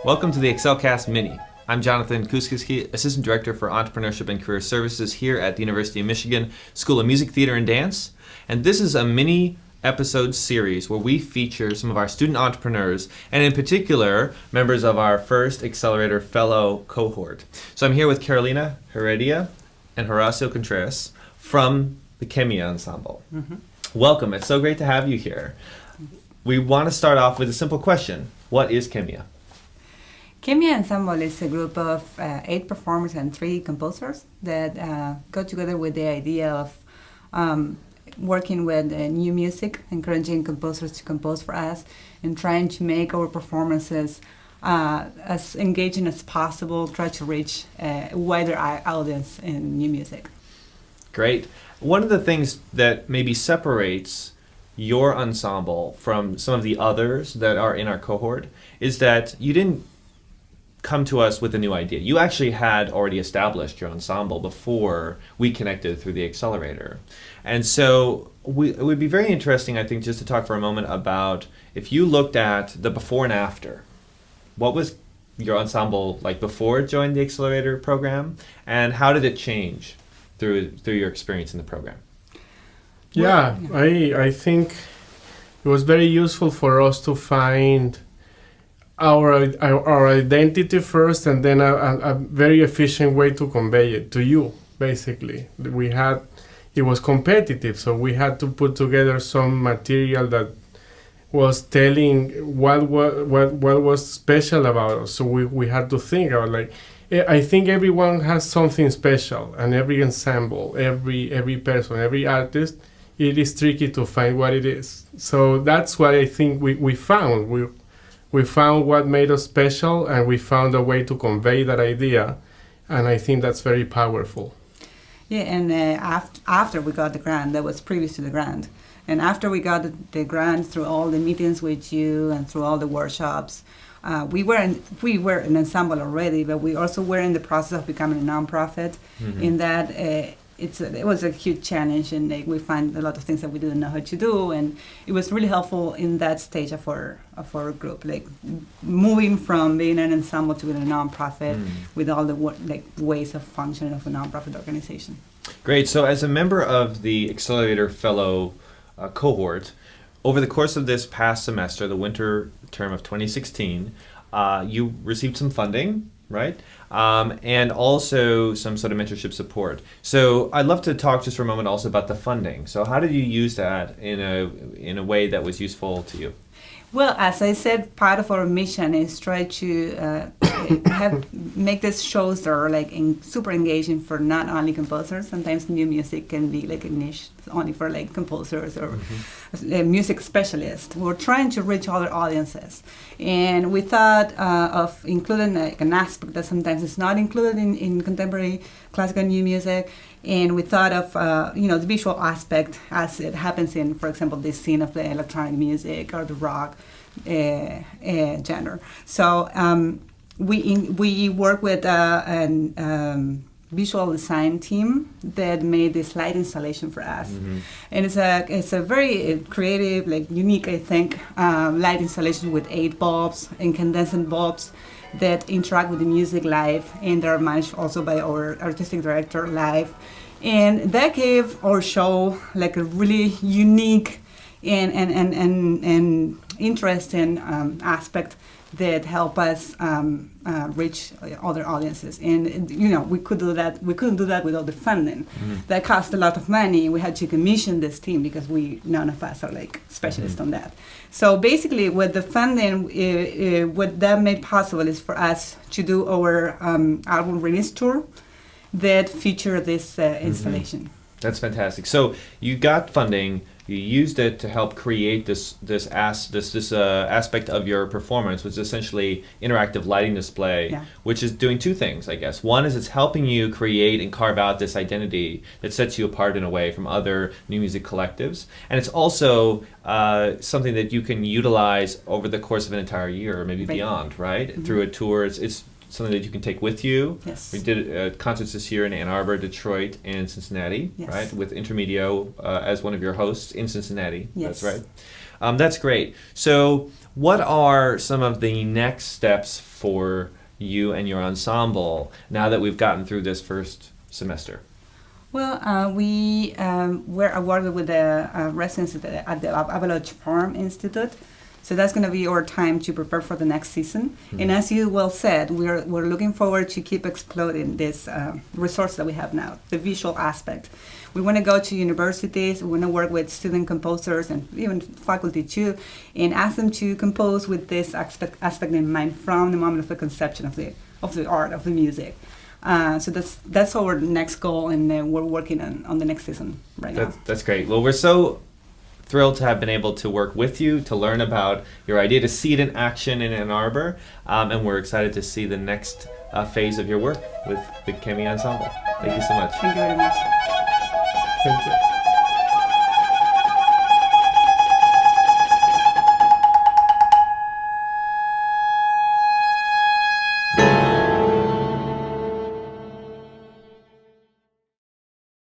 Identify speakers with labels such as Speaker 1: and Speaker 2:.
Speaker 1: Welcome to the EXCELcast Mini. I'm Jonathan Kuuskoski, Assistant Director for Entrepreneurship and Career Services here at the University of Michigan School of Music, Theater, and Dance. And this is a mini episode series where we feature some of our student entrepreneurs, and in particular, members of our first EXCELerator Fellow cohort. So I'm here with Carolina Heredia and Horacio Contreras from the Khemia Ensemble. Welcome. It's so great to have you here. We want to start off with a simple question. What is Khemia?
Speaker 2: Khemia Ensemble is a group of 8 performers and 3 composers that go together with the idea of working with new music, encouraging composers to compose for us, and trying to make our performances as engaging as possible, try to reach a wider audience in new music.
Speaker 1: Great. One of the things that maybe separates your ensemble from some of the others that are in our cohort is that you didn't come to us with a new idea. You actually had already established your ensemble before we connected through the EXCELerator. And so it would be very interesting, I think, just to talk for a moment about if you looked at the before and after. What was your ensemble like before it joined the EXCELerator program, and how did it change through your experience in the program?
Speaker 3: Yeah, I think it was very useful for us to find our identity first, and then a very efficient way to convey it to you. Basically, it was competitive, so we had to put together some material that was telling what was special about us. So we had to think about I think everyone has something special, and every ensemble, every person, every artist, it is tricky to find what it is. So that's what I think we found. We found what made us special, and we found a way to convey that idea, and I think that's very powerful.
Speaker 2: Yeah, and after we got the grant, that was previous to the grant, and after we got the grant, through all the meetings with you and through all the workshops, we were an ensemble already, but we also were in the process of becoming a nonprofit. In that it was a huge challenge, and we find a lot of things that we didn't know how to do, and it was really helpful in that stage of our group, moving from being an ensemble to being a nonprofit with all the ways of functioning of a nonprofit organization.
Speaker 1: Great. So as a member of the EXCELerator Fellow cohort, over the course of this past semester, the winter term of 2016, you received some funding, right? And also some sort of mentorship support. So I'd love to talk just for a moment also about the funding. So how did you use that in a way that was useful to you?
Speaker 2: Well, as I said, part of our mission is try to make these shows that are super engaging for not only composers. Sometimes new music can be a niche only for composers or music specialists. We're trying to reach other audiences, and we thought of including an aspect that sometimes is not included in contemporary classical new music. And we thought of the visual aspect as it happens in, for example, this scene of the electronic music or the rock genre. So we work with a visual design team that made this light installation for us, and it's a very creative, unique, I think, light installation with 8 bulbs, incandescent bulbs that interact with the music live, and they're managed also by our artistic director live. And that gave our show a really unique and interesting aspect that help us reach other audiences. And we couldn't do that without the funding. That cost a lot of money. We had to commission this team because none of us are specialists on that. So basically, with the funding, what that made possible is for us to do our album release tour that feature this installation.
Speaker 1: That's fantastic. So you got funding. You used it to help create this aspect of your performance, which is essentially interactive lighting display, which is doing 2 things, I guess. One is it's helping you create and carve out this identity that sets you apart in a way from other new music collectives. And it's also something that you can utilize over the course of an entire year or maybe beyond, right? Through a tour. It's something that you can take with you.
Speaker 2: Yes.
Speaker 1: We did concerts this year in Ann Arbor, Detroit, and Cincinnati,
Speaker 2: Yes.
Speaker 1: right? With Intermedio as one of your hosts in Cincinnati.
Speaker 2: Yes.
Speaker 1: That's right. That's great. So what are some of the next steps for you and your ensemble now that we've gotten through this first semester?
Speaker 2: Well, we were awarded with the residency at the Avalanche Farm Institute. So that's going to be our time to prepare for the next season.
Speaker 1: Mm-hmm.
Speaker 2: And as you well said, we're looking forward to keep exploring this resource that we have now, the visual aspect. We want to go to universities, we want to work with student composers and even faculty too, and ask them to compose with this aspect in mind from the moment of the conception of the art, of the music. So that's our next goal, and we're working on the next season right now.
Speaker 1: That's great. Well, we're so thrilled to have been able to work with you, to learn about your idea, to see it in action in Ann Arbor, and we're excited to see the next phase of your work with the Khemia Ensemble. Thank you so much.
Speaker 2: Thank you very much.
Speaker 3: Thank you.